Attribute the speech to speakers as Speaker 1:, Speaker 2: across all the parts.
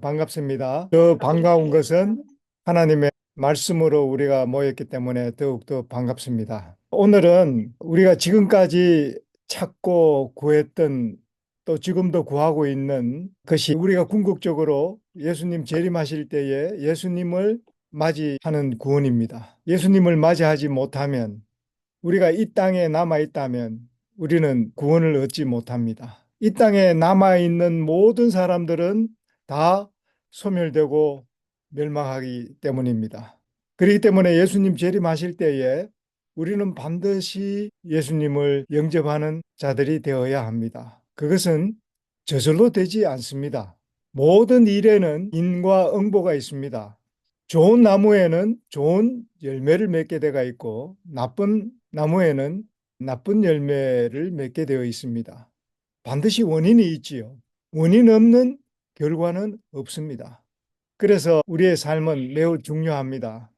Speaker 1: 반갑습니다. 더 반가운 것은 하나님의 말씀으로 우리가 모였기 때문에 더욱더 반갑습니다. 오늘은 우리가 지금까지 찾고 구했던 또 지금도 구하고 있는 것이 우리가 궁극적으로 예수님 재림하실 때에 예수님을 맞이하는 구원입니다. 예수님을 맞이하지 못하면 우리가 이 땅에 남아 있다면 우리는 구원을 얻지 못합니다. 이 땅에 남아 있는 모든 사람들은 다 소멸되고 멸망하기 때문입니다. 그렇기 때문에 예수님 재림하실 때에 우리는 반드시 예수님을 영접하는 자들이 되어야 합니다. 그것은 저절로 되지 않습니다. 모든 일에는 인과 응보가 있습니다. 좋은 나무에는 좋은 열매를 맺게 되어 있고 나쁜 나무에는 나쁜 열매를 맺게 되어 있습니다. 반드시 원인이 있지요. 원인 없는 결과는 없습니다. 그래서 우리의 삶은 매우 중요합니다.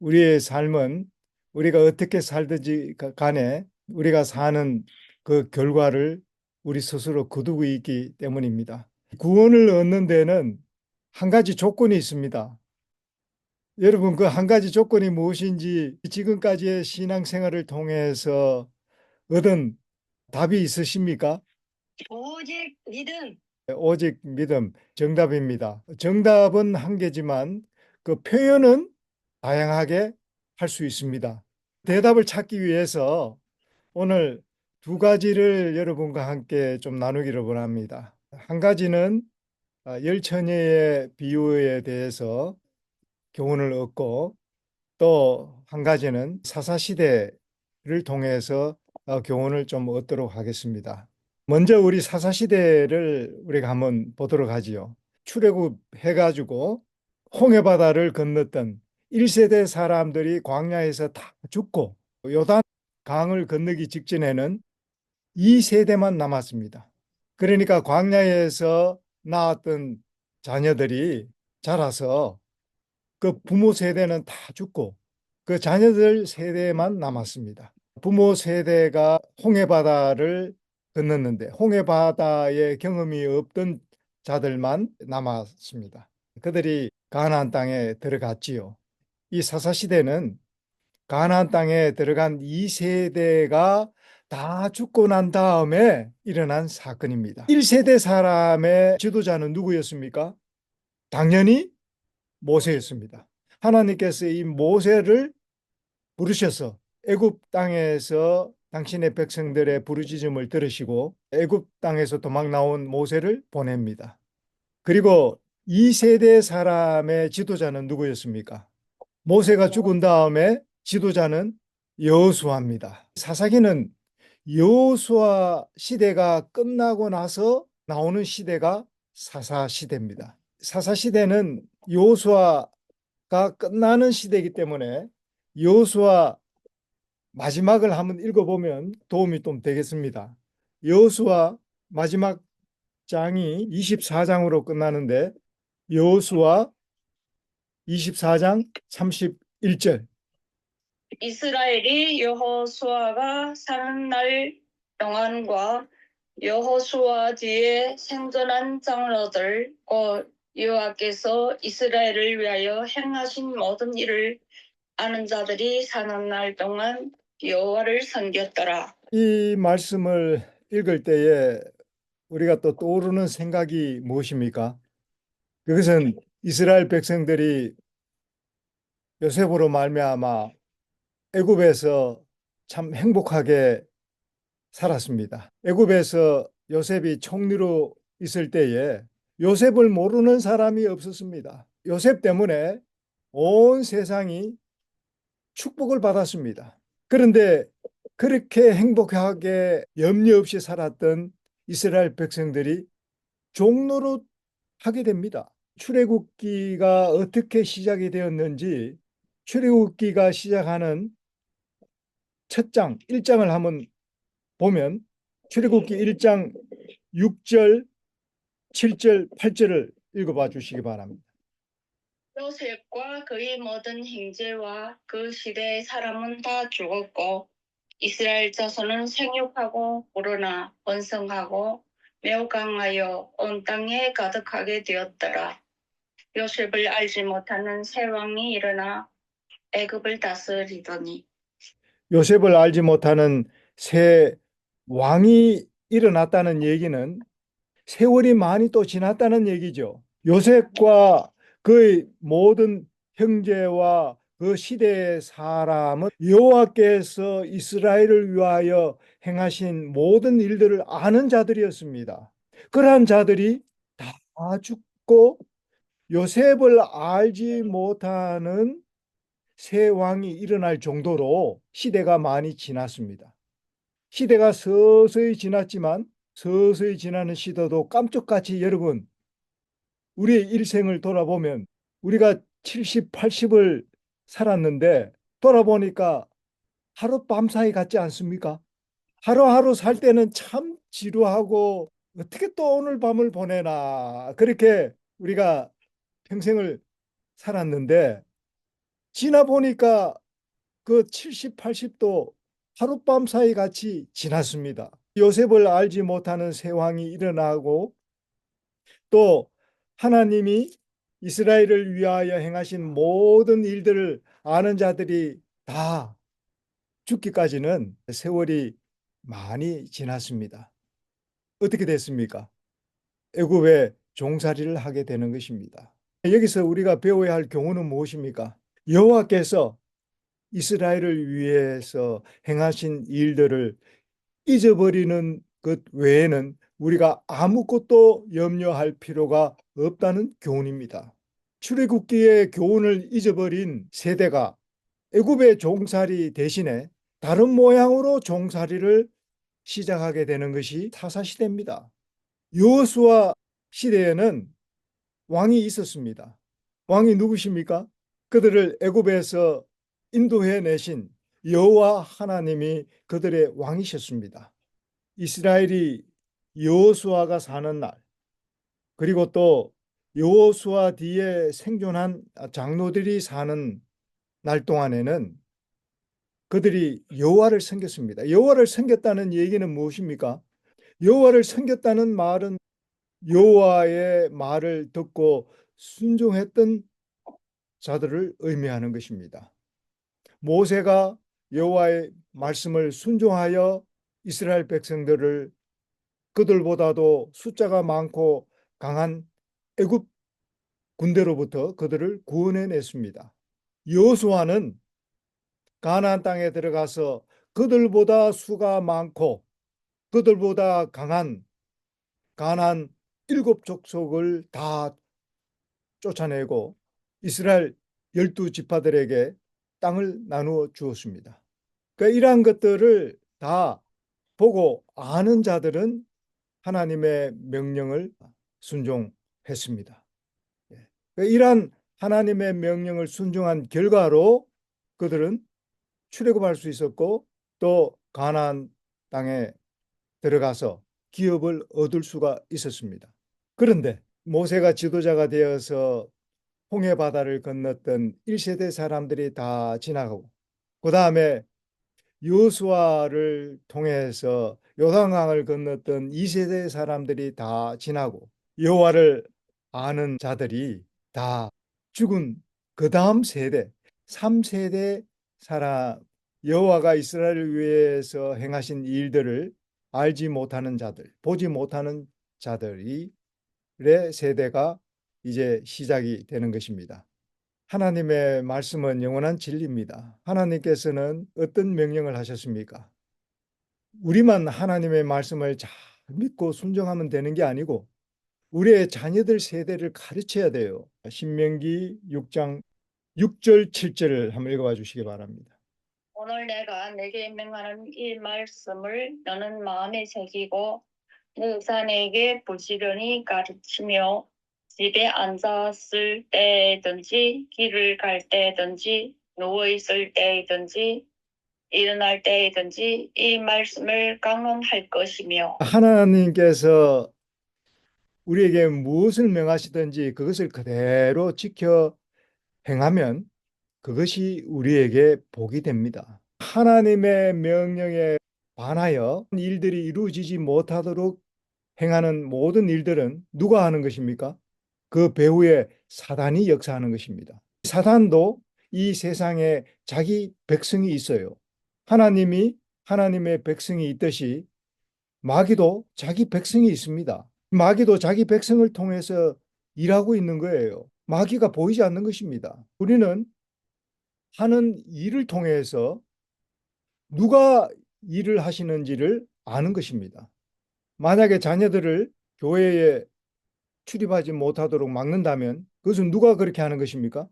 Speaker 1: 우리의 삶은 우리가 어떻게 살든지 간에 우리가 사는 그 결과를 우리 스스로 거두고 있기 때문입니다. 구원을 얻는 데는 한 가지 조건이 있습니다. 여러분, 그 한 가지 조건이 무엇인지 지금까지의 신앙생활을 통해서 얻은 답이 있으십니까? 오직 믿음. 오직 믿음. 정답입니다. 정답은 한 개지만 그 표현은 다양하게 할 수 있습니다. 대답을 찾기 위해서 오늘 두 가지를 여러분과 함께 좀 나누기를 원합니다. 한 가지는 열처녀의 비유에 대해서 교훈을 얻고 또 한 가지는 사사시대를 통해서 교훈을 좀 얻도록 하겠습니다. 먼저 우리 사사시대를 우리가 한번 보도록 하지요. 출애굽해가지고 홍해바다를 건넜던 1세대 사람들이 광야에서 다 죽고 요단 강을 건너기 직전에는 2세대만 남았습니다. 그러니까 광야에서 낳았던 자녀들이 자라서 그 부모 세대는 다 죽고 그 자녀들 세대만 남았습니다. 부모 세대가 홍해바다를 건넜는데 홍해바다의 경험이 없던 자들만 남았습니다. 그들이 가나안 땅에 들어갔지요. 이 사사시대는 가나안 땅에 들어간 2세대가 다 죽고 난 다음에 일어난 사건입니다. 1세대 사람의 지도자는 누구였습니까? 당연히 모세였습니다. 하나님께서 이 모세를 부르셔서 애굽 땅에서 당신의 백성들의 부르짖음을 들으시고 애굽 땅에서 도망 나온 모세를 보냅니다. 그리고 이 세대 사람의 지도자는 누구였습니까? 모세가 죽은 다음에 지도자는 여호수아입니다. 사사기는 여호수아 시대가 끝나고 나서 나오는 시대가 사사 시대입니다. 사사 시대는 여호수아가 끝나는 시대이기 때문에 여호수아 마지막을 한번 읽어보면 도움이 좀 되겠습니다. 여호수아 마지막 장이 24장으로 끝나는데 여호수아 24장 31절.
Speaker 2: 이스라엘이 여호수아가 사는 날 동안과 여호수아 뒤에 생존한 장로들 곧 여호와께서 이스라엘을 위하여 행하신 모든 일을 아는 자들이 사는 날 동안 여호와를 섬겼더라.
Speaker 1: 이 말씀을 읽을 때에 우리가 또 떠오르는 생각이 무엇입니까? 그것은 이스라엘 백성들이 요셉으로 말미암아 애굽에서 참 행복하게 살았습니다. 애굽에서 요셉이 총리로 있을 때에 요셉을 모르는 사람이 없었습니다. 요셉 때문에 온 세상이 축복을 받았습니다. 그런데 그렇게 행복하게 염려 없이 살았던 이스라엘 백성들이 종노릇 하게 됩니다. 출애굽기가 어떻게 시작이 되었는지 출애굽기가 시작하는 첫 장, 1장을 한번 보면 출애굽기 1장 6절, 7절, 8절을 읽어봐 주시기 바랍니다.
Speaker 2: 요셉과 그의 모든 형제와 그 시대의 사람은 다 죽었고 이스라엘 자손은 생육하고 불어나 번성하고 매우 강하여 온 땅에 가득하게 되었더라. 요셉을 알지 못하는 새 왕이 일어나 애굽을 다스리더니
Speaker 1: 요셉을 알지 못하는 새 왕이 일어났다는 얘기는 세월이 많이 또 지났다는 얘기죠. 요셉과 그의 모든 형제와 그 시대의 사람은 여호와께서 이스라엘을 위하여 행하신 모든 일들을 아는 자들이었습니다. 그러한 자들이 다 죽고 요셉을 알지 못하는 새 왕이 일어날 정도로 시대가 많이 지났습니다. 시대가 서서히 지났지만 서서히 지나는 시대도 깜짝같이 여러분 우리의 일생을 돌아보면 우리가 70, 80을 살았는데 돌아보니까 하룻밤 사이 같지 않습니까? 하루하루 살 때는 참 지루하고 어떻게 또 오늘 밤을 보내나 그렇게 우리가 평생을 살았는데 지나 보니까 그 70, 80도 하룻밤 사이 같이 지났습니다. 요셉을 알지 못하는 새 왕이 일어나고 또 하나님이 이스라엘을 위하여 행하신 모든 일들을 아는 자들이 다 죽기까지는 세월이 많이 지났습니다. 어떻게 됐습니까? 애굽에 종살이를 하게 되는 것입니다. 여기서 우리가 배워야 할 교훈은 무엇입니까? 여호와께서 이스라엘을 위해서 행하신 일들을 잊어버리는 것 외에는 우리가 아무것도 염려할 필요가 없다는 교훈입니다. 출애굽기의 교훈을 잊어버린 세대가 애굽의 종살이 대신에 다른 모양으로 종살이를 시작하게 되는 것이 사사시대입니다. 여호수아 시대에는 왕이 있었습니다. 왕이 누구십니까? 그들을 애굽에서 인도해 내신 여호와 하나님이 그들의 왕이셨습니다. 이스라엘이 여호수아가 사는 날 그리고 또 여호수아 뒤에 생존한 장로들이 사는 날 동안에는 그들이 여호와를 섬겼습니다. 여호와를 섬겼다는 얘기는 무엇입니까? 여호와를 섬겼다는 말은 여호와의 말을 듣고 순종했던 자들을 의미하는 것입니다. 모세가 여호와의 말씀을 순종하여 이스라엘 백성들을 그들보다도 숫자가 많고 강한 애굽 군대로부터 그들을 구원해냈습니다. 여호수아는 가나안 땅에 들어가서 그들보다 수가 많고 그들보다 강한 가나안 일곱 족속을 다 쫓아내고 이스라엘 12지파들에게 땅을 나누어 주었습니다. 그러니까 이러한 것들을 다 보고 아는 자들은 하나님의 명령을 순종했습니다. 예. 그러니까 이러한 하나님의 명령을 순종한 결과로 그들은 출애굽할 수 있었고 또 가나안 땅에 들어가서 기업을 얻을 수가 있었습니다. 그런데 모세가 지도자가 되어서 홍해 바다를 건넜던 1세대 사람들이 다 지나가고 그 다음에 여호수아를 통해서 요단강을 건넜던 2세대 사람들이 다 지나고 여호와를 아는 자들이 다 죽은 그 다음 세대 3세대 사람 여호와가 이스라엘을 위해서 행하신 일들을 알지 못하는 자들 보지 못하는 자들이 세대가 이제 시작이 되는 것입니다. 하나님의 말씀은 영원한 진리입니다. 하나님께서는 어떤 명령을 하셨습니까? 우리만 하나님의 말씀을 잘 믿고 순종하면 되는 게 아니고 우리의 자녀들 세대를 가르쳐야 돼요. 신명기 6장 6절 7절을 한번 읽어봐 주시기 바랍니다.
Speaker 2: 오늘 내가 내게 명하는 이 말씀을 너는 마음에 새기고 네 자녀에게 부지런히 가르치며 집에 앉았을 때든지 길을 갈 때든지 누워 있을 때든지 일어날 때든지 이 말씀을 강론할 것이며
Speaker 1: 하나님께서 우리에게 무엇을 명하시든지 그것을 그대로 지켜 행하면 그것이 우리에게 복이 됩니다. 하나님의 명령에 반하여 일들이 이루어지지 못하도록 행하는 모든 일들은 누가 하는 것입니까? 그 배후에 사단이 역사하는 것입니다. 사단도 이 세상에 자기 백성이 있어요. 하나님이 하나님의 백성이 있듯이 마귀도 자기 백성이 있습니다. 마귀도 자기 백성을 통해서 일하고 있는 거예요. 마귀가 보이지 않는 것입니다. 우리는 하는 일을 통해서 누가 일을 하시는지를 아는 것입니다. 만약에 자녀들을 교회에 출입하지 못하도록 막는다면 그것은 누가 그렇게 하는 것입니까?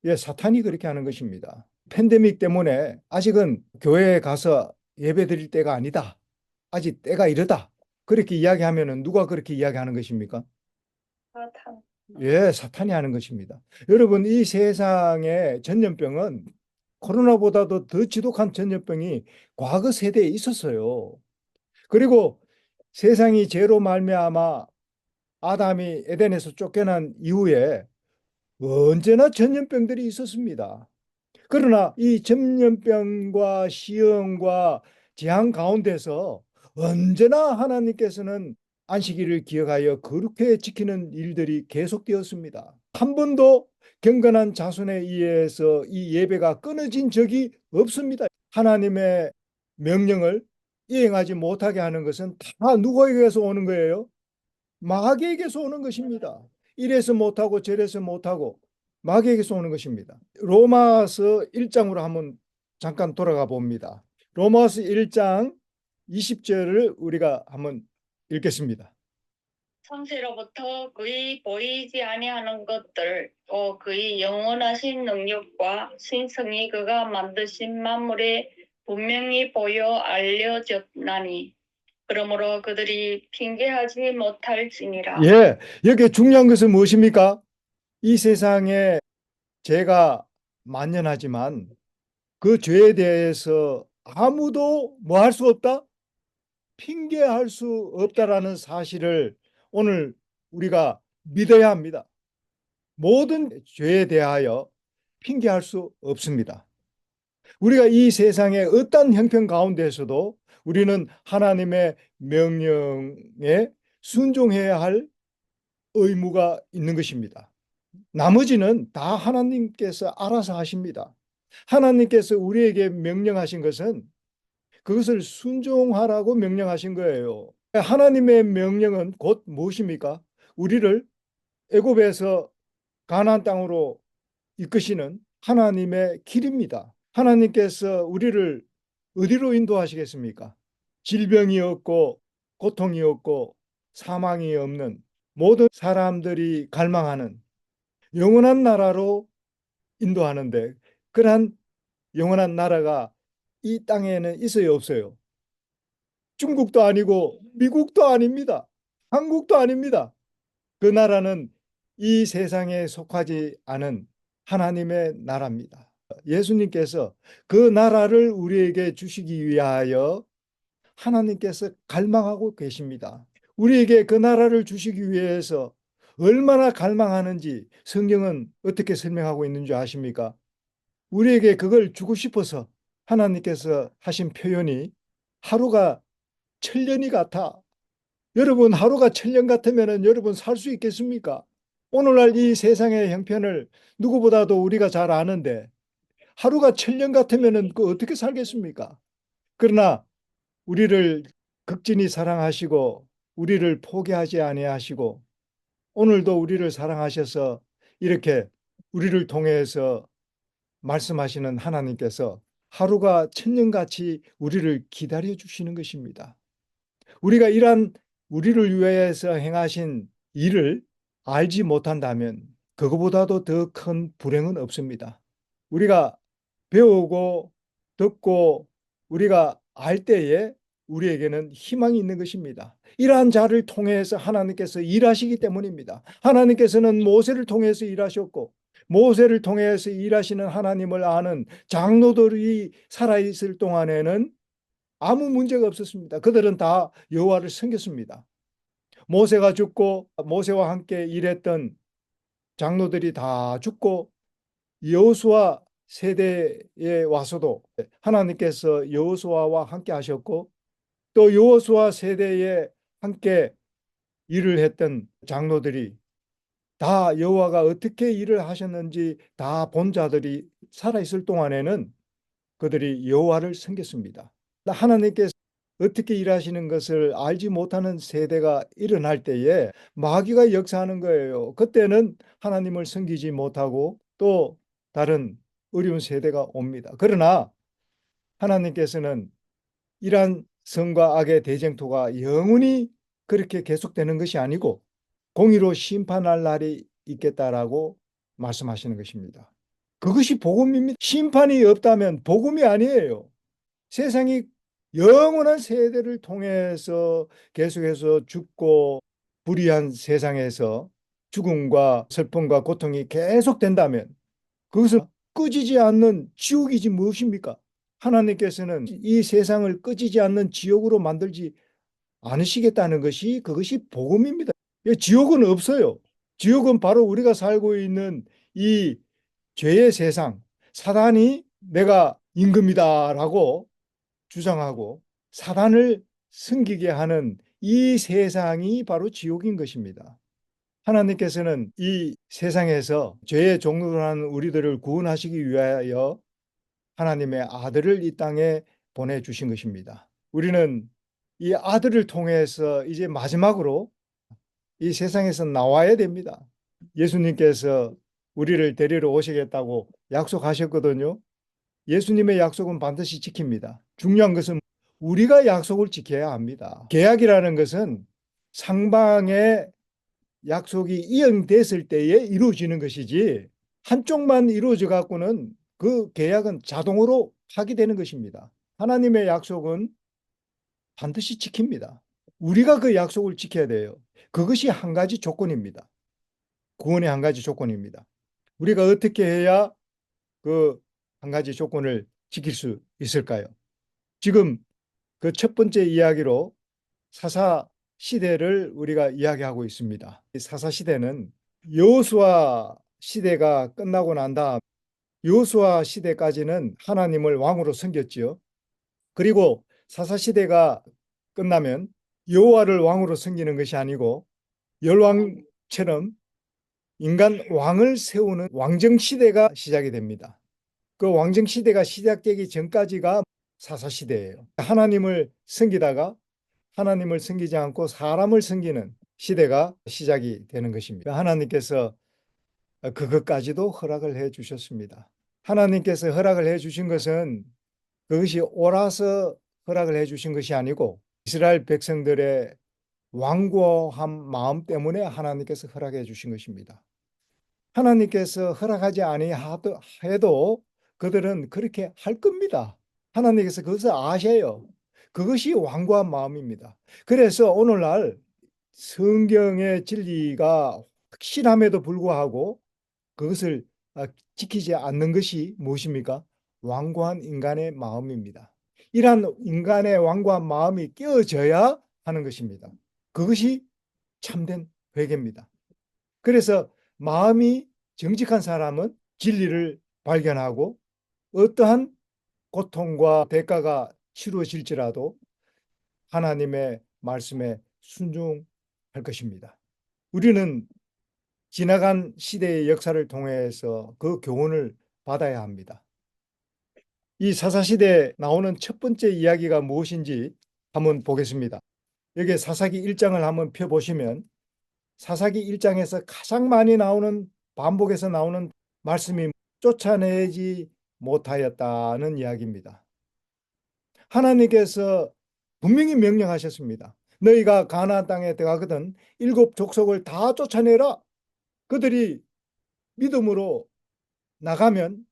Speaker 1: 예, 사탄이 그렇게 하는 것입니다. 팬데믹 때문에 아직은 교회에 가서 예배 드릴 때가 아니다. 아직 때가 이르다. 그렇게 이야기하면은 누가 그렇게 이야기하는 것입니까?
Speaker 2: 사탄.
Speaker 1: 예, 사탄이 하는 것입니다. 여러분, 이 세상의 전염병은 코로나보다도 더 지독한 전염병이 과거 세대에 있었어요. 그리고 세상이 죄로 말미암아 아담이 에덴에서 쫓겨난 이후에 언제나 전염병들이 있었습니다. 그러나 이 전염병과 시험과 재앙 가운데서 언제나 하나님께서는 안식일을 기억하여 거룩히 지키는 일들이 계속되었습니다. 한 번도 경건한 자손에 의해서 이 예배가 끊어진 적이 없습니다. 하나님의 명령을 이행하지 못하게 하는 것은 다 누구에게서 오는 거예요? 마귀에게서 오는 것입니다. 이래서 못하고 저래서 못하고 마귀에게서 오는 것입니다. 로마서 1장으로 한번 잠깐 돌아가 봅니다. 로마서 1장 20절을 우리가 한번 읽겠습니다.
Speaker 2: 창세로부터 그의 보이지 아니하는 것들, 또 그의 영원하신 능력과 신성이 그가 만드신 만물에 분명히 보여 알려졌나니 그러므로 그들이 핑계하지 못할지니라.
Speaker 1: 예, 여기 중요한 것은 무엇입니까? 이 세상에 죄가 만연하지만 그 죄에 대해서 아무도 뭐 할 수 없다? 핑계할 수 없다라는 사실을 오늘 우리가 믿어야 합니다. 모든 죄에 대하여 핑계할 수 없습니다. 우리가 이 세상의 어떤 형편 가운데서도 우리는 하나님의 명령에 순종해야 할 의무가 있는 것입니다. 나머지는 다 하나님께서 알아서 하십니다. 하나님께서 우리에게 명령하신 것은 그것을 순종하라고 명령하신 거예요. 하나님의 명령은 곧 무엇입니까? 우리를 애굽에서 가나안 땅으로 이끄시는 하나님의 길입니다. 하나님께서 우리를 어디로 인도하시겠습니까? 질병이 없고 고통이 없고 사망이 없는 모든 사람들이 갈망하는 영원한 나라로 인도하는데 그러한 영원한 나라가 이 땅에는 있어요, 없어요? 중국도 아니고 미국도 아닙니다. 한국도 아닙니다. 그 나라는 이 세상에 속하지 않은 하나님의 나라입니다. 예수님께서 그 나라를 우리에게 주시기 위하여 하나님께서 갈망하고 계십니다. 우리에게 그 나라를 주시기 위해서 얼마나 갈망하는지 성경은 어떻게 설명하고 있는 줄 아십니까? 우리에게 그걸 주고 싶어서 하나님께서 하신 표현이 하루가 천년이 같아. 여러분, 하루가 천년 같으면 여러분 살 수 있겠습니까? 오늘날 이 세상의 형편을 누구보다도 우리가 잘 아는데 하루가 천년 같으면 그 어떻게 살겠습니까? 그러나 우리를 극진히 사랑하시고 우리를 포기하지 아니하시고 오늘도 우리를 사랑하셔서 이렇게 우리를 통해서 말씀하시는 하나님께서 하루가 천년같이 우리를 기다려 주시는 것입니다. 우리가 이러한 우리를 위해서 행하신 일을 알지 못한다면 그거보다도 더 큰 불행은 없습니다. 우리가 배우고 듣고 우리가 알 때에 우리에게는 희망이 있는 것입니다. 이러한 자를 통해서 하나님께서 일하시기 때문입니다. 하나님께서는 모세를 통해서 일하셨고 모세를 통해서 일하시는 하나님을 아는 장로들이 살아있을 동안에는 아무 문제가 없었습니다. 그들은 다 여호와를 섬겼습니다. 모세가 죽고 모세와 함께 일했던 장로들이 다 죽고 여호수아 세대에 와서도 하나님께서 여호수아와 함께 하셨고 또 여호수아 세대에 함께 일을 했던 장로들이 다 여호와가 어떻게 일을 하셨는지 다 본 자들이 살아있을 동안에는 그들이 여호와를 섬겼습니다. 하나님께서 어떻게 일하시는 것을 알지 못하는 세대가 일어날 때에 마귀가 역사하는 거예요. 그때는 하나님을 섬기지 못하고 또 다른 어려운 세대가 옵니다. 그러나 하나님께서는 이러한 선과 악의 대쟁투가 영원히 그렇게 계속되는 것이 아니고 공의로 심판할 날이 있겠다라고 말씀하시는 것입니다. 그것이 복음입니다. 심판이 없다면 복음이 아니에요. 세상이 영원한 세대를 통해서 계속해서 죽고 불의한 세상에서 죽음과 슬픔과 고통이 계속된다면 그것은 꺼지지 않는 지옥이지 무엇입니까? 하나님께서는 이 세상을 꺼지지 않는 지옥으로 만들지 않으시겠다는 것이 그것이 복음입니다. 지옥은 없어요. 지옥은 바로 우리가 살고 있는 이 죄의 세상, 사단이 내가 임금이다라고 주장하고 사단을 섬기게 하는 이 세상이 바로 지옥인 것입니다. 하나님께서는 이 세상에서 죄의 종로로 하는 우리들을 구원하시기 위하여 하나님의 아들을 이 땅에 보내주신 것입니다. 우리는 이 아들을 통해서 이제 마지막으로 이 세상에서 나와야 됩니다. 예수님께서 우리를 데리러 오시겠다고 약속하셨거든요. 예수님의 약속은 반드시 지킵니다. 중요한 것은 우리가 약속을 지켜야 합니다. 계약이라는 것은 상방의 약속이 이행됐을 때에 이루어지는 것이지 한쪽만 이루어져 갖고는 그 계약은 자동으로 파기되는 것입니다. 하나님의 약속은 반드시 지킵니다. 우리가 그 약속을 지켜야 돼요. 그것이 한 가지 조건입니다. 구원의 한 가지 조건입니다. 우리가 어떻게 해야 그 한 가지 조건을 지킬 수 있을까요? 지금 그 첫 번째 이야기로 사사 시대를 우리가 이야기하고 있습니다. 이 사사 시대는 여호수아 시대가 끝나고 난 다음 여호수아 시대까지는 하나님을 왕으로 섬겼지요. 그리고 사사 시대가 끝나면 여호와를 왕으로 섬기는 것이 아니고 열왕처럼 인간 왕을 세우는 왕정 시대가 시작이 됩니다. 그 왕정 시대가 시작되기 전까지가 사사 시대예요. 하나님을 섬기다가 하나님을 섬기지 않고 사람을 섬기는 시대가 시작이 되는 것입니다. 하나님께서 그것까지도 허락을 해 주셨습니다. 하나님께서 허락을 해 주신 것은 그것이 옳아서 허락을 해 주신 것이 아니고 이스라엘 백성들의 완고한 마음 때문에 하나님께서 허락해 주신 것입니다. 하나님께서 허락하지 아니해도 그들은 그렇게 할 겁니다. 하나님께서 그것을 아셔요. 그것이 완고한 마음입니다. 그래서 오늘날 성경의 진리가 확실함에도 불구하고 그것을 지키지 않는 것이 무엇입니까? 완고한 인간의 마음입니다. 이러한 인간의 완고한 마음이 깨어져야 하는 것입니다. 그것이 참된 회개입니다. 그래서 마음이 정직한 사람은 진리를 발견하고 어떠한 고통과 대가가 치루어질지라도 하나님의 말씀에 순종할 것입니다. 우리는 지나간 시대의 역사를 통해서 그 교훈을 받아야 합니다. 이 사사시대에 나오는 첫 번째 이야기가 무엇인지 한번 보겠습니다. 여기 사사기 1장을 한번 펴보시면 사사기 1장에서 가장 많이 나오는 반복해서 나오는 말씀이 쫓아내지 못하였다는 이야기입니다. 하나님께서 분명히 명령하셨습니다. 너희가 가나안 땅에 들어가거든 일곱 족속을 다 쫓아내라. 그들이 믿음으로 나가면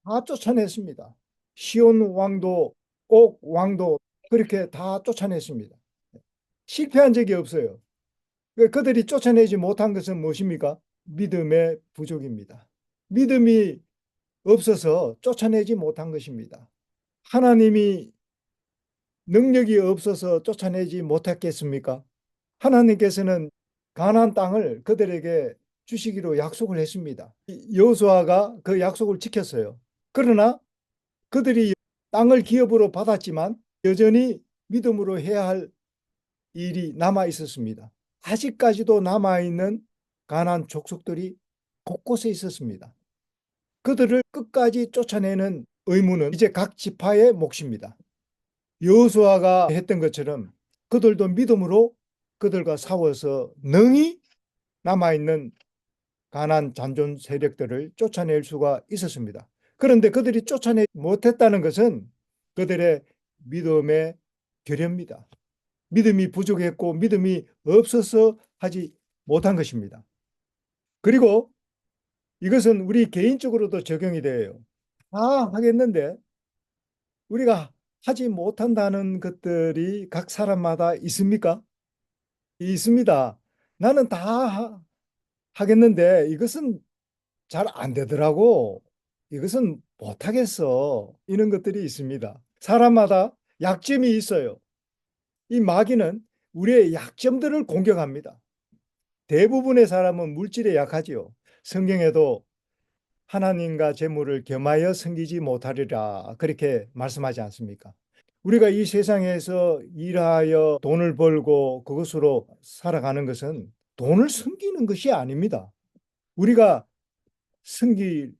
Speaker 1: 다 쫓아냈습니다. 시온 왕도 옥 왕도 그렇게 다 쫓아냈습니다. 실패한 적이 없어요. 그들이 쫓아내지 못한 것은 무엇입니까? 믿음의 부족입니다. 믿음이 없어서 쫓아내지 못한 것입니다. 하나님이 능력이 없어서 쫓아내지 못했겠습니까? 하나님께서는 가나안 땅을 그들에게 주시기로 약속을 했습니다. 여호수아가 그 약속을 지켰어요. 그러나 그들이 땅을 기업으로 받았지만 여전히 믿음으로 해야 할 일이 남아 있었습니다. 아직까지도 남아있는 가나안 족속들이 곳곳에 있었습니다. 그들을 끝까지 쫓아내는 의무는 이제 각 지파의 몫입니다. 여호수아가 했던 것처럼 그들도 믿음으로 그들과 싸워서 능히 남아있는 가나안 잔존 세력들을 쫓아낼 수가 있었습니다. 그런데 그들이 쫓아내지 못했다는 것은 그들의 믿음의 결여입니다. 믿음이 부족했고 믿음이 없어서 하지 못한 것입니다. 그리고 이것은 우리 개인적으로도 적용이 돼요. 다 하겠는데 우리가 하지 못한다는 것들이 각 사람마다 있습니까? 있습니다. 나는 다 하겠는데 이것은 잘 안 되더라고. 이것은 못하겠어. 이런 것들이 있습니다. 사람마다 약점이 있어요. 이 마귀는 우리의 약점들을 공격합니다. 대부분의 사람은 물질에 약하지요. 성경에도 하나님과 재물을 겸하여 섬기지 못하리라 그렇게 말씀하지 않습니까? 우리가 이 세상에서 일하여 돈을 벌고 그것으로 살아가는 것은 돈을 섬기는 것이 아닙니다. 우리가 섬길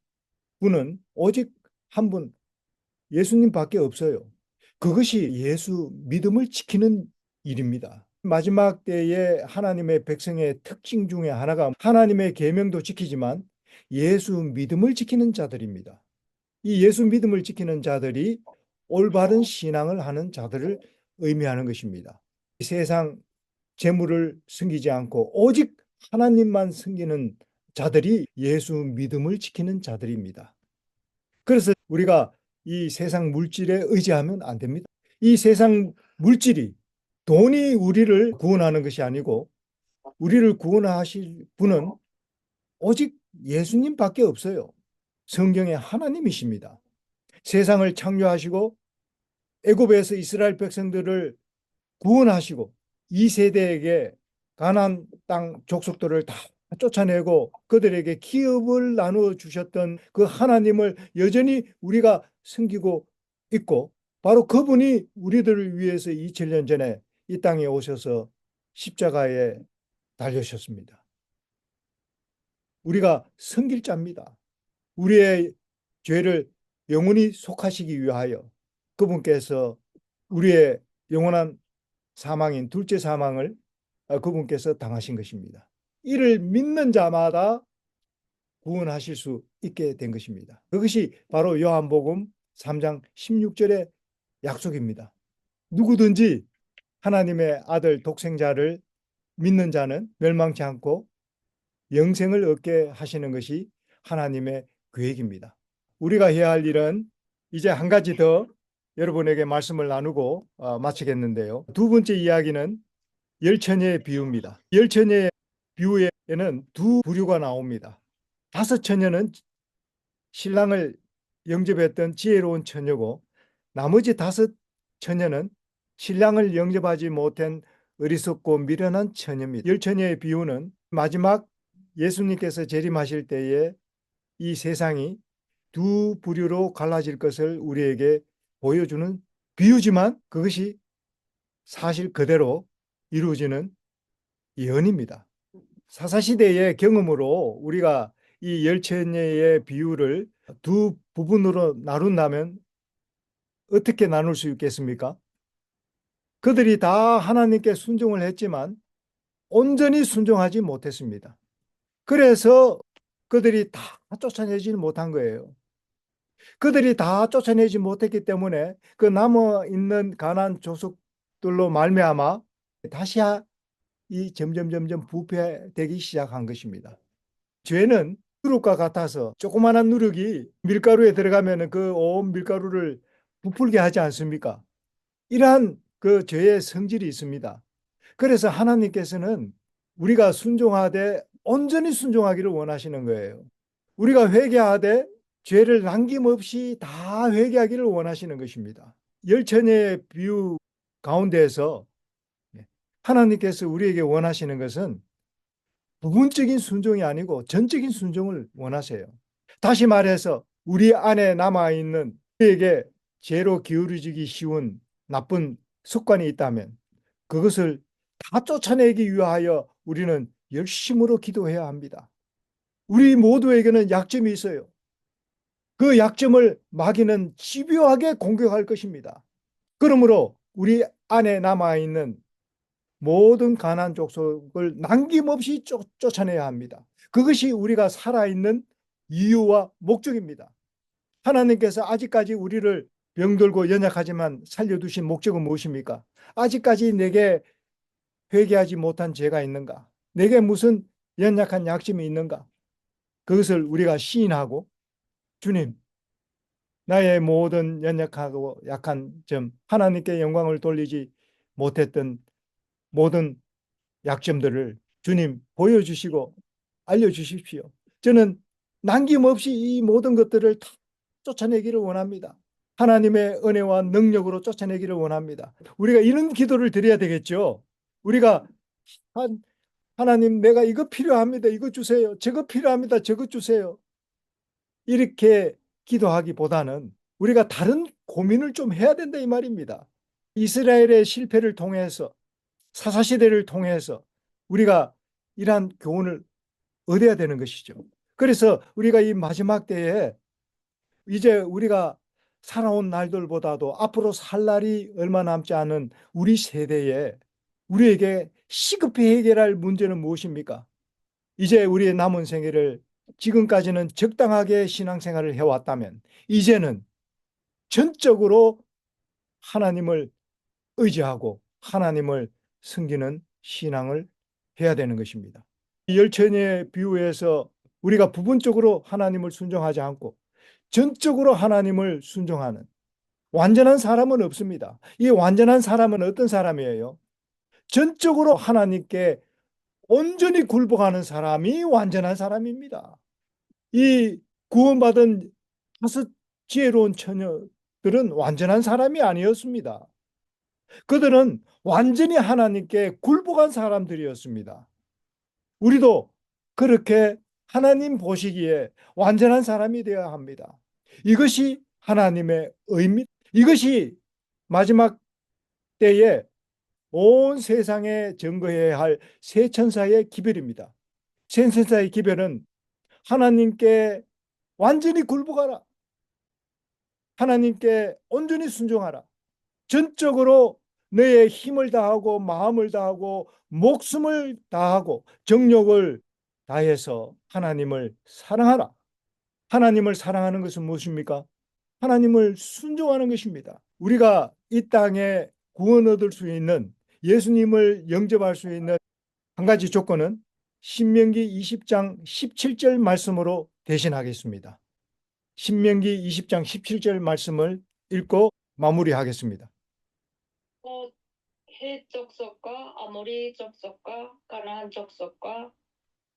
Speaker 1: 분은 오직 한 분, 예수님밖에 없어요. 그것이 예수 믿음을 지키는 일입니다. 마지막 때에 하나님의 백성의 특징 중에 하나가 하나님의 계명도 지키지만 예수 믿음을 지키는 자들입니다. 이 예수 믿음을 지키는 자들이 올바른 신앙을 하는 자들을 의미하는 것입니다. 이 세상 재물을 숨기지 않고 오직 하나님만 숨기는 자들이 예수 믿음을 지키는 자들입니다. 그래서 우리가 이 세상 물질에 의지하면 안 됩니다. 이 세상 물질이 돈이 우리를 구원하는 것이 아니고 우리를 구원하실 분은 오직 예수님밖에 없어요. 성경의 하나님이십니다. 세상을 창조하시고 애굽에서 이스라엘 백성들을 구원하시고 이 세대에게 가나안 땅 족속들을 다 쫓아내고 그들에게 기업을 나누어 주셨던 그 하나님을 여전히 우리가 섬기고 있고 바로 그분이 우리들을 위해서 2000년 전에 이 땅에 오셔서 십자가에 달려셨습니다. 우리가 섬길 자입니다. 우리의 죄를 영원히 속하시기 위하여 그분께서 우리의 영원한 사망인 둘째 사망을 그분께서 당하신 것입니다. 이를 믿는 자마다 구원하실 수 있게 된 것입니다. 그것이 바로 요한복음 3장 16절의 약속입니다. 누구든지 하나님의 아들 독생자를 믿는 자는 멸망치 않고 영생을 얻게 하시는 것이 하나님의 계획입니다. 우리가 해야 할 일은 이제 한 가지 더 여러분에게 말씀을 나누고 마치겠는데요. 두 번째 이야기는 열처녀의 비유입니다. 열처녀의 비유에는 두 부류가 나옵니다. 다섯 처녀는 신랑을 영접했던 지혜로운 처녀고 나머지 다섯 처녀는 신랑을 영접하지 못한 어리석고 미련한 처녀입니다. 열처녀의 비유는 마지막 예수님께서 재림하실 때에 이 세상이 두 부류로 갈라질 것을 우리에게 보여주는 비유지만 그것이 사실 그대로 이루어지는 예언입니다. 사사시대의 경험으로 우리가 이 열처녀의 비유를 두 부분으로 나눈다면 어떻게 나눌 수 있겠습니까? 그들이 다 하나님께 순종을 했지만 온전히 순종하지 못했습니다. 그래서 그들이 다 쫓아내지 못한 거예요. 그들이 다 쫓아내지 못했기 때문에 그 남아있는 가나안 족속들로 말미암아 다시 이 점점 부패되기 시작한 것입니다. 죄는 누룩과 같아서 조그마한 누룩이 밀가루에 들어가면 그 온 밀가루를 부풀게 하지 않습니까? 이러한 그 죄의 성질이 있습니다. 그래서 하나님께서는 우리가 순종하되 온전히 순종하기를 원하시는 거예요. 우리가 회개하되 죄를 남김없이 다 회개하기를 원하시는 것입니다. 열처녀의 비유 가운데에서 하나님께서 우리에게 원하시는 것은 부분적인 순종이 아니고 전적인 순종을 원하세요. 다시 말해서 우리 안에 남아있는 우리에게 죄로 기울어지기 쉬운 나쁜 습관이 있다면 그것을 다 쫓아내기 위하여 우리는 열심으로 기도해야 합니다. 우리 모두에게는 약점이 있어요. 그 약점을 마귀는 집요하게 공격할 것입니다. 그러므로 우리 안에 남아있는 모든 가난 족속을 남김없이 쫓아내야 합니다. 그것이 우리가 살아있는 이유와 목적입니다. 하나님께서 아직까지 우리를 병들고 연약하지만 살려두신 목적은 무엇입니까? 아직까지 내게 회개하지 못한 죄가 있는가? 내게 무슨 연약한 약점이 있는가? 그것을 우리가 시인하고 주님, 나의 모든 연약하고 약한 점, 하나님께 영광을 돌리지 못했던 모든 약점들을 주님 보여주시고 알려주십시오. 저는 남김없이 이 모든 것들을 다 쫓아내기를 원합니다. 하나님의 은혜와 능력으로 쫓아내기를 원합니다. 우리가 이런 기도를 드려야 되겠죠. 우리가 하나님, 내가 이거 필요합니다. 이거 주세요. 저거 필요합니다. 저거 주세요. 이렇게 기도하기보다는 우리가 다른 고민을 좀 해야 된다 이 말입니다. 이스라엘의 실패를 통해서 사사시대를 통해서 우리가 이러한 교훈을 얻어야 되는 것이죠. 그래서 우리가 이 마지막 때에 이제 우리가 살아온 날들보다도 앞으로 살 날이 얼마 남지 않은 우리 세대에 우리에게 시급히 해결할 문제는 무엇입니까? 이제 우리의 남은 생애를 지금까지는 적당하게 신앙생활을 해왔다면 이제는 전적으로 하나님을 의지하고 하나님을 섬기는 신앙을 해야 되는 것입니다. 열천의 비유에서 우리가 부분적으로 하나님을 순종하지 않고 전적으로 하나님을 순종하는 완전한 사람은 없습니다. 이 완전한 사람은 어떤 사람이에요? 전적으로 하나님께 온전히 굴복하는 사람이 완전한 사람입니다. 이 구원받은 다섯 지혜로운 처녀들은 완전한 사람이 아니었습니다. 그들은 완전히 하나님께 굴복한 사람들이었습니다. 우리도 그렇게 하나님 보시기에 완전한 사람이 되어야 합니다. 이것이 하나님의 의미, 이것이 마지막 때에 온 세상에 증거해야 할 새 천사의 기별입니다. 새 천사의 기별은 하나님께 완전히 굴복하라. 하나님께 온전히 순종하라. 전적으로 너의 힘을 다하고 마음을 다하고 목숨을 다하고 정욕을 다해서 하나님을 사랑하라. 하나님을 사랑하는 것은 무엇입니까? 하나님을 순종하는 것입니다. 우리가 이 땅에 구원 얻을 수 있는 예수님을 영접할 수 있는 한 가지 조건은 신명기 20장 17절 말씀으로 대신하겠습니다. 신명기 20장 17절 말씀을 읽고 마무리하겠습니다.
Speaker 2: 곧 헷 족속과 아모리 족속과 가나안 족속과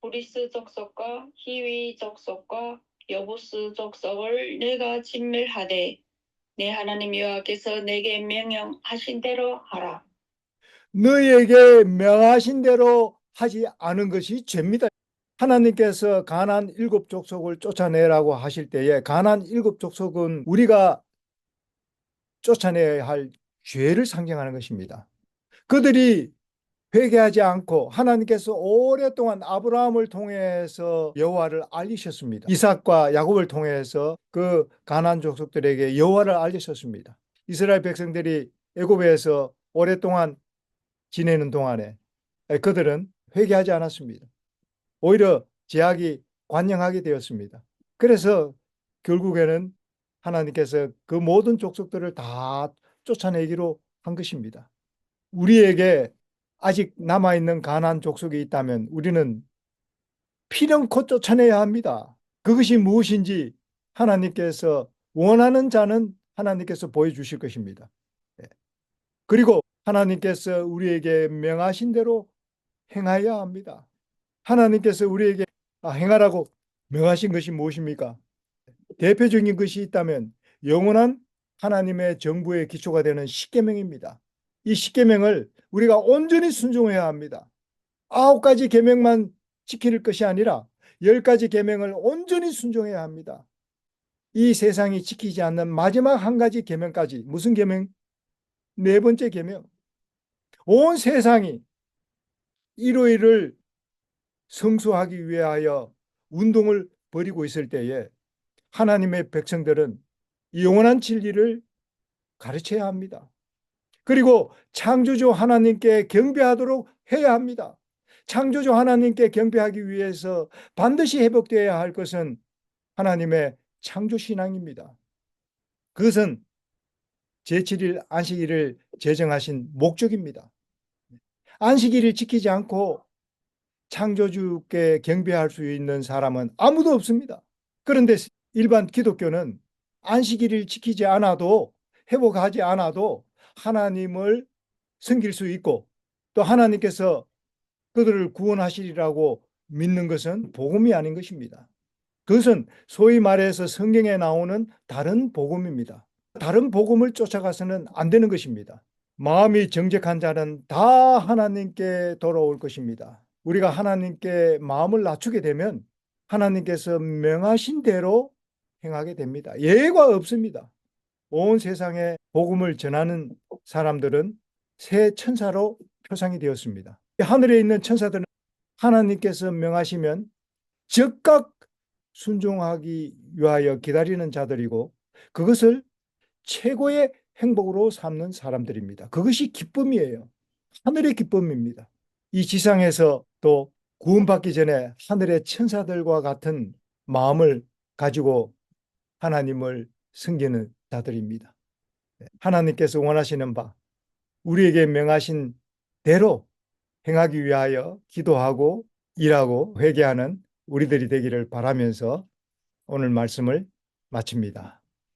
Speaker 2: 브리스 족속과 히위 족속과 여부스 족속을 내가 진멸하되 내 하나님 여호와께서 내게 명령하신 대로 하라.
Speaker 1: 너희에게 명하신 대로 하지 않은 것이 죄입니다. 하나님께서 가나안 7족속을 쫓아내라고 하실 때에 가나안 7족속은 우리가 쫓아내야 할 죄를 상징하는 것입니다. 그들이 회개하지 않고 하나님께서 오랫동안 아브라함을 통해서 여호와를 알리셨습니다. 이삭과 야곱을 통해서 그 가나안 족속들에게 여호와를 알리셨습니다. 이스라엘 백성들이 애굽에서 오랫동안 지내는 동안에 그들은 회개하지 않았습니다. 오히려 제약이 관영하게 되었습니다. 그래서 결국에는 하나님께서 그 모든 족속들을 다 쫓아내기로 한 것입니다. 우리에게 아직 남아있는 가나안 족속이 있다면 우리는 필연코 쫓아내야 합니다. 그것이 무엇인지 하나님께서 원하는 자는 하나님께서 보여주실 것입니다. 예. 그리고 하나님께서 우리에게 명하신 대로 행하여야 합니다. 하나님께서 우리에게 행하라고 명하신 것이 무엇입니까? 대표적인 것이 있다면 영원한 하나님의 정부의 기초가 되는 십계명입니다. 이 십계명을 우리가 온전히 순종해야 합니다. 9가지 계명만 지킬 것이 아니라 10가지 계명을 온전히 순종해야 합니다. 이 세상이 지키지 않는 마지막 한 가지 계명까지. 무슨 계명? 네 번째 계명. 온 세상이 일요일을 성수하기 위하여 운동을 벌이고 있을 때에 하나님의 백성들은 영원한 진리를 가르쳐야 합니다. 그리고 창조주 하나님께 경배하도록 해야 합니다. 창조주 하나님께 경배하기 위해서 반드시 회복되어야 할 것은 하나님의 창조신앙입니다. 그것은 제7일 안식일을 제정하신 목적입니다. 안식일을 지키지 않고 창조주께 경배할 수 있는 사람은 아무도 없습니다. 그런데 일반 기독교는 안식일을 지키지 않아도, 회복하지 않아도 하나님을 섬길 수 있고 또 하나님께서 그들을 구원하시리라고 믿는 것은 복음이 아닌 것입니다. 그것은 소위 말해서 성경에 나오는 다른 복음입니다. 다른 복음을 쫓아가서는 안 되는 것입니다. 마음이 정직한 자는 다 하나님께 돌아올 것입니다. 우리가 하나님께 마음을 낮추게 되면 하나님께서 명하신 대로 행하게 됩니다. 예외가 없습니다. 온 세상에 복음을 전하는 사람들은 새 천사로 표상이 되었습니다. 하늘에 있는 천사들은 하나님께서 명하시면 즉각 순종하기 위하여 기다리는 자들이고 그것을 최고의 행복으로 삼는 사람들입니다. 그것이 기쁨이에요. 하늘의 기쁨입니다. 이 지상에서 또 구원받기 전에 하늘의 천사들과 같은 마음을 가지고 하나님을 섬기는 자들입니다. 하나님께서 원하시는 바, 우리에게 명하신 대로 행하기 위하여 기도하고 일하고 회개하는 우리들이 되기를 바라면서 오늘 말씀을 마칩니다.